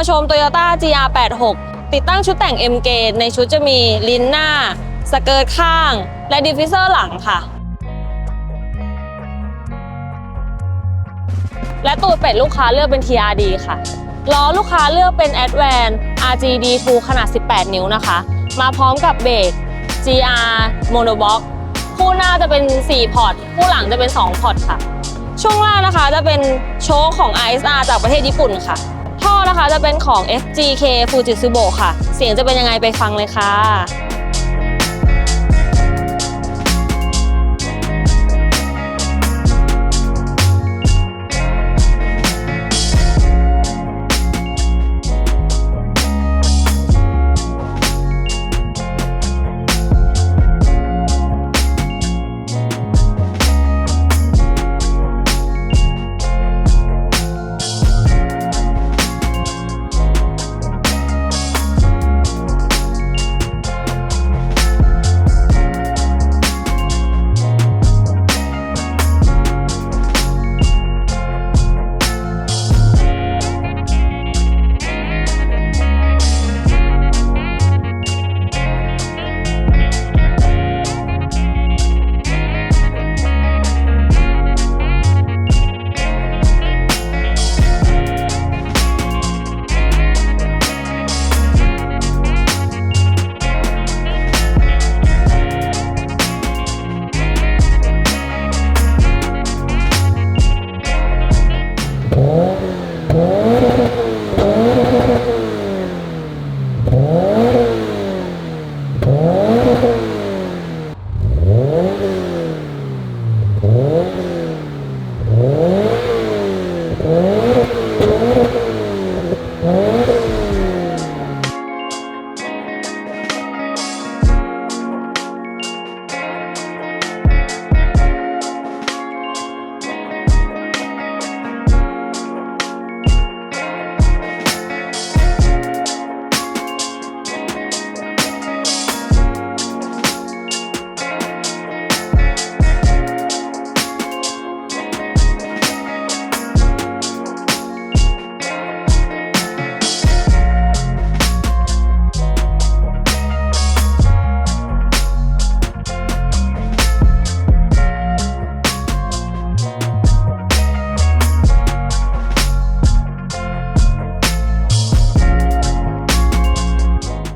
มาชม Toyota GR86 ติดตั้งชุดแต่ง M Gate ในชุดจะมีลิ้นหน้าสเกิร์ตข้างและดิฟฟิวเซอร์หลังค่ะและตูดเป็ดลูกค้าเลือกเป็น TRD ค่ะล้อลูกค้าเลือกเป็น Advance RGD2 ขนาด 18 นิ้วนะคะมาพร้อมกับเบรก GR Monoblock คู่หน้าจะเป็น 4 พอร์ตคู่หลังจะเป็น 2 พอร์ตค่ะช่วงล่างนะคะจะเป็นโชคของ RSR จากประเทศญี่ปุ่นค่ะท่อนะคะจะเป็นของ FGK Fujitsu ค่ะเสียงจะเป็นยังไงไปฟังเลยค่ะ